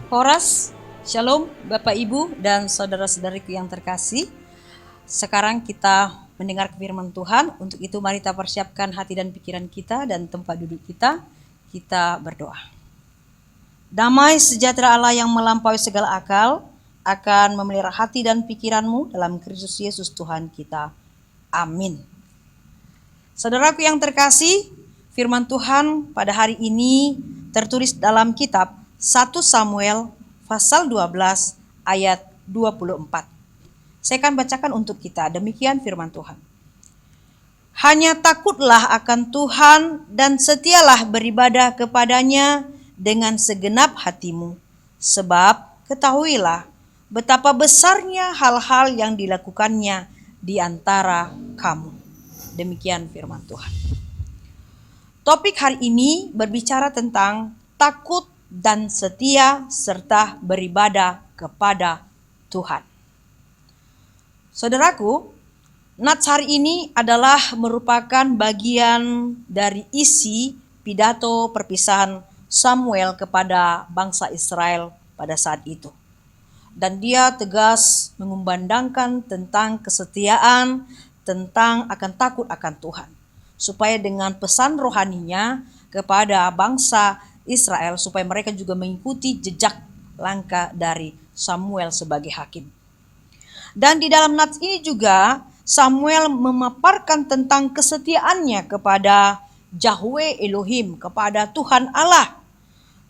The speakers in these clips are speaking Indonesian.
Horas, Shalom Bapak Ibu dan saudara-saudariku yang terkasih. Sekarang kita mendengar firman Tuhan. Untuk itu mari kita persiapkan hati dan pikiran kita dan tempat duduk kita. Kita berdoa. Damai sejahtera Allah yang melampaui segala akal akan memelihara hati dan pikiranmu dalam Kristus Yesus Tuhan kita. Amin. Saudaraku yang terkasih, firman Tuhan pada hari ini tertulis dalam kitab 1 Samuel pasal 12 ayat 24. Saya akan bacakan untuk kita. Demikian firman Tuhan. Hanya takutlah akan Tuhan dan setialah beribadah kepadanya dengan segenap hatimu. Sebab ketahuilah betapa besarnya hal-hal yang dilakukannya di antara kamu. Demikian firman Tuhan. Topik hari ini berbicara tentang takut dan setia serta beribadah kepada Tuhan. Saudaraku, nats hari ini adalah merupakan bagian dari isi pidato perpisahan Samuel kepada bangsa Israel pada saat itu. Dan dia tegas mengumandangkan tentang kesetiaan, tentang akan takut akan Tuhan. Supaya dengan pesan rohaninya kepada bangsa Israel, supaya mereka juga mengikuti jejak langkah dari Samuel sebagai hakim. Dan di dalam nats ini juga Samuel memaparkan tentang kesetiaannya kepada Yahweh Elohim, kepada Tuhan Allah.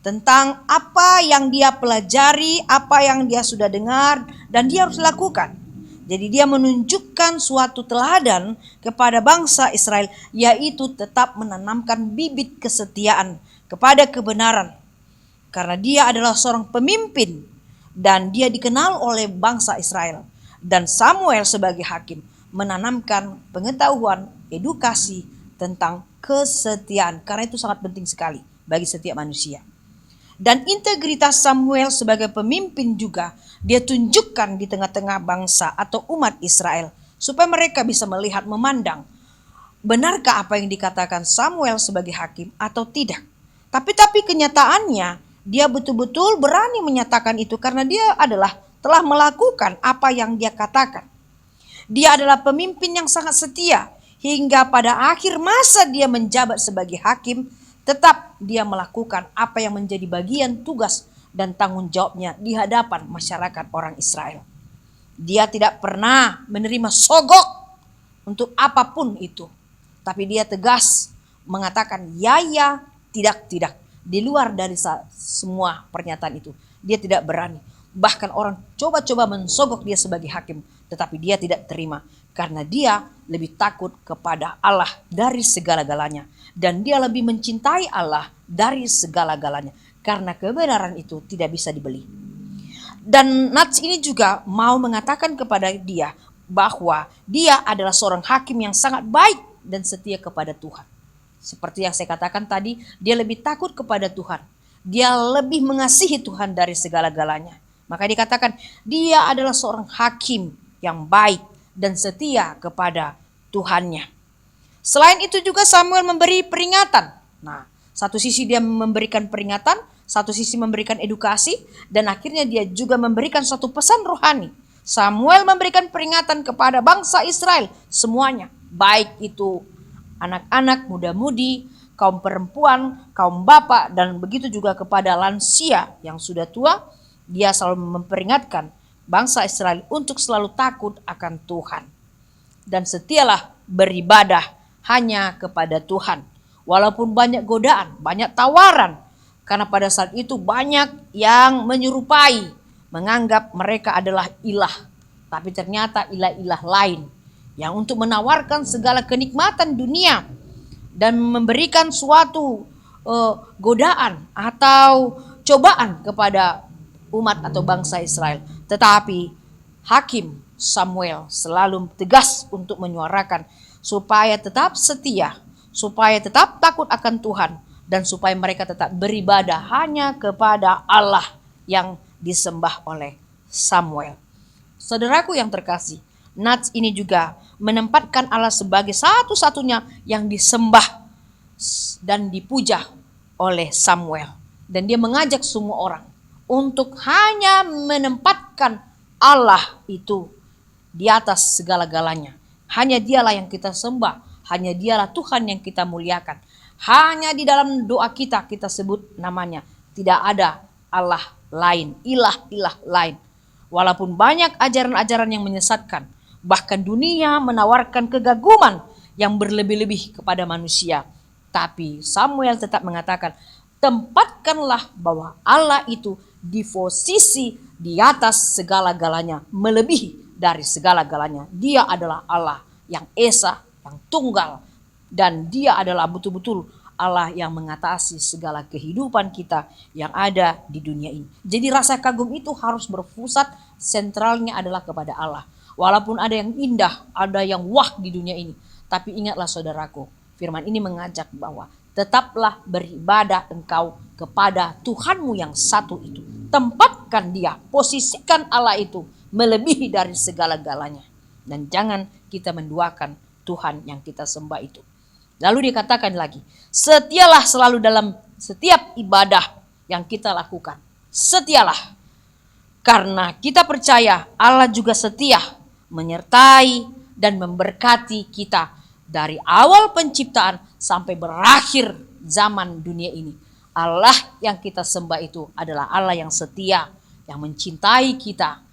Tentang apa yang dia pelajari, apa yang dia sudah dengar, dan dia harus lakukan. Jadi dia menunjukkan suatu teladan kepada bangsa Israel, yaitu tetap menanamkan bibit kesetiaan kepada kebenaran. Karena dia adalah seorang pemimpin dan dia dikenal oleh bangsa Israel. Dan Samuel sebagai hakim menanamkan pengetahuan, edukasi tentang kesetiaan. Karena itu sangat penting sekali bagi setiap manusia. Dan integritas Samuel sebagai pemimpin juga dia tunjukkan di tengah-tengah bangsa atau umat Israel. Supaya mereka bisa melihat, memandang. Benarkah apa yang dikatakan Samuel sebagai hakim atau tidak? Tapi kenyataannya dia betul-betul berani menyatakan itu karena dia telah melakukan apa yang dia katakan. Dia adalah pemimpin yang sangat setia hingga pada akhir masa dia menjabat sebagai hakim, tetap dia melakukan apa yang menjadi bagian tugas dan tanggung jawabnya di hadapan masyarakat orang Israel. Dia tidak pernah menerima sogok untuk apapun itu, tapi dia tegas mengatakan ya, tidak. Di luar dari semua pernyataan itu, dia tidak berani. Bahkan orang coba-coba mensogok dia sebagai hakim, tetapi dia tidak terima. Karena dia lebih takut kepada Allah dari segala-galanya. Dan dia lebih mencintai Allah dari segala-galanya. Karena kebenaran itu tidak bisa dibeli. Dan nats ini juga mau mengatakan kepada dia bahwa dia adalah seorang hakim yang sangat baik dan setia kepada Tuhan. Seperti yang saya katakan tadi, dia lebih takut kepada Tuhan. Dia lebih mengasihi Tuhan dari segala-galanya. Maka dikatakan dia adalah seorang hakim yang baik dan setia kepada Tuhannya. Selain itu juga Samuel memberi peringatan. Nah, satu sisi dia memberikan peringatan, satu sisi memberikan edukasi, dan akhirnya dia juga memberikan suatu pesan rohani. Samuel memberikan peringatan kepada bangsa Israel semuanya, baik itu anak-anak, muda-mudi, kaum perempuan, kaum bapak, dan begitu juga kepada lansia yang sudah tua. Dia selalu memperingatkan bangsa Israel untuk selalu takut akan Tuhan. Dan setialah beribadah hanya kepada Tuhan. Walaupun banyak godaan, banyak tawaran. Karena pada saat itu banyak yang menyerupai, menganggap mereka adalah ilah. Tapi ternyata ilah-ilah lain yang untuk menawarkan segala kenikmatan dunia dan memberikan suatu godaan atau cobaan kepada umat atau bangsa Israel. Tetapi hakim Samuel selalu tegas untuk menyuarakan supaya tetap setia, supaya tetap takut akan Tuhan, dan supaya mereka tetap beribadah hanya kepada Allah yang disembah oleh Samuel. Saudaraku yang terkasih, nats ini juga menempatkan Allah sebagai satu-satunya yang disembah dan dipuja oleh Samuel. Dan dia mengajak semua orang untuk hanya menempatkan Allah itu di atas segala-galanya. Hanya dialah yang kita sembah, hanya dialah Tuhan yang kita muliakan. Hanya di dalam doa kita sebut namanya. Tidak ada Allah lain, ilah-ilah lain. Walaupun banyak ajaran-ajaran yang menyesatkan, bahkan dunia menawarkan kegaguman yang berlebih-lebih kepada manusia. Tapi Samuel tetap mengatakan, tempatkanlah bahwa Allah itu di posisi di atas segala-galanya, melebihi dari segala-galanya. Dia adalah Allah yang esa, yang tunggal, dan dia adalah betul-betul Allah yang mengatasi segala kehidupan kita yang ada di dunia ini. Jadi rasa kagum itu harus berpusat, sentralnya adalah kepada Allah. Walaupun ada yang indah, ada yang wah di dunia ini, tapi ingatlah saudaraku, firman ini mengajak bahwa tetaplah beribadah engkau kepada Tuhanmu yang satu itu. Tempatkan dia, posisikan Allah itu melebihi dari segala-galanya. Dan jangan kita menduakan Tuhan yang kita sembah itu. Lalu dikatakan lagi, setialah selalu dalam setiap ibadah yang kita lakukan. Setialah. Karena kita percaya Allah juga setia menyertai dan memberkati kita dari awal penciptaan sampai berakhir zaman dunia ini. Allah yang kita sembah itu adalah Allah yang setia, yang mencintai kita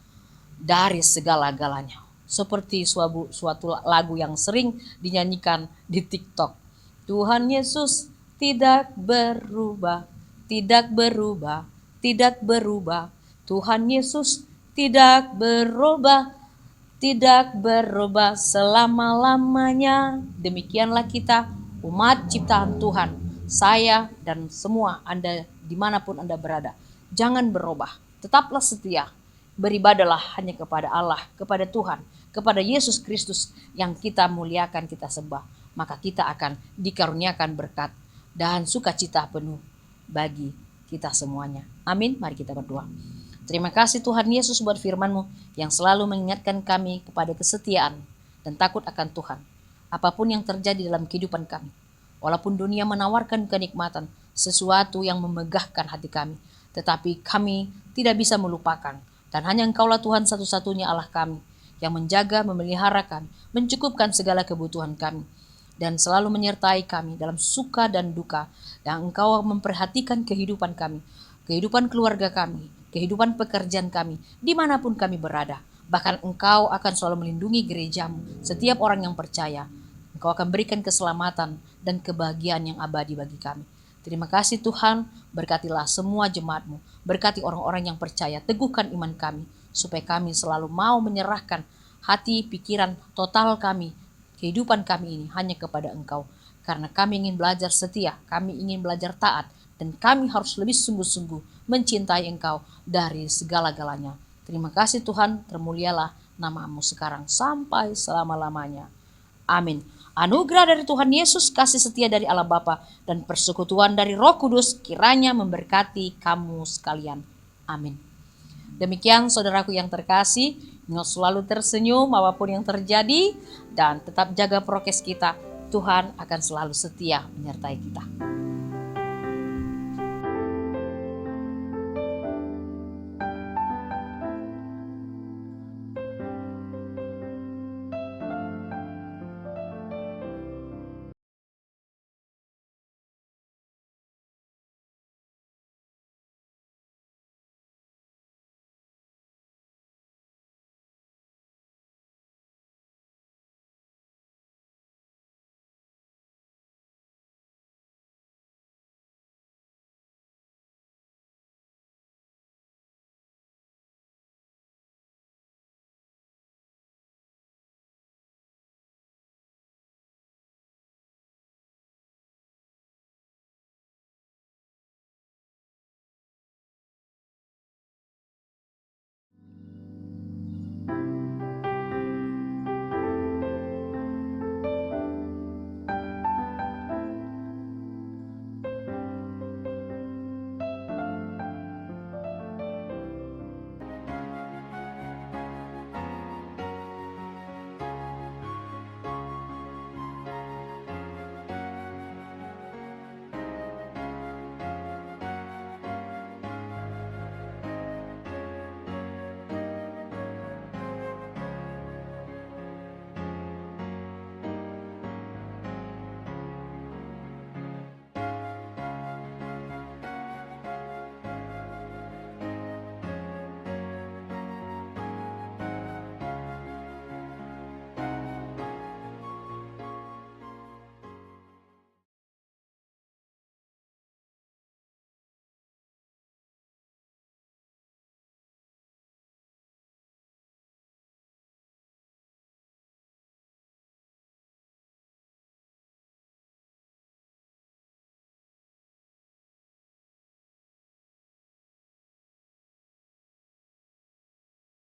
dari segala-galanya. Seperti suatu lagu yang sering dinyanyikan di TikTok. Tuhan Yesus tidak berubah, tidak berubah, tidak berubah. Tuhan Yesus tidak berubah, tidak berubah selama-lamanya. Demikianlah kita umat ciptaan Tuhan. Saya dan semua Anda dimanapun Anda berada. Jangan berubah, tetaplah setia. Beribadalah hanya kepada Allah, kepada Tuhan, kepada Yesus Kristus yang kita muliakan, kita sembah. Maka kita akan dikaruniakan berkat dan sukacita penuh bagi kita semuanya. Amin. Mari kita berdoa. Terima kasih Tuhan Yesus buat firman-Mu yang selalu mengingatkan kami kepada kesetiaan dan takut akan Tuhan. Apapun yang terjadi dalam kehidupan kami, walaupun dunia menawarkan kenikmatan, sesuatu yang memegahkan hati kami, tetapi kami tidak bisa melupakan. Dan hanya Engkaulah Tuhan satu-satunya Allah kami, yang menjaga, memelihara kami, mencukupkan segala kebutuhan kami, dan selalu menyertai kami dalam suka dan duka. Dan Engkau memperhatikan kehidupan kami, kehidupan keluarga kami, kehidupan pekerjaan kami, dimanapun kami berada. Bahkan Engkau akan selalu melindungi gerejamu, setiap orang yang percaya. Engkau akan berikan keselamatan dan kebahagiaan yang abadi bagi kami. Terima kasih Tuhan, berkatilah semua jemaat-Mu, berkati orang-orang yang percaya, teguhkan iman kami, supaya kami selalu mau menyerahkan hati, pikiran, total kami, kehidupan kami ini hanya kepada Engkau. Karena kami ingin belajar setia, kami ingin belajar taat, dan kami harus lebih sungguh-sungguh mencintai Engkau dari segala-galanya. Terima kasih Tuhan, termulialah nama-Mu sekarang sampai selama-lamanya. Amin. Anugerah dari Tuhan Yesus, kasih setia dari Allah Bapa, dan persekutuan dari Roh Kudus kiranya memberkati kamu sekalian. Amin. Demikian saudaraku yang terkasih, ingat selalu tersenyum apapun yang terjadi, dan tetap jaga prokes kita. Tuhan akan selalu setia menyertai kita.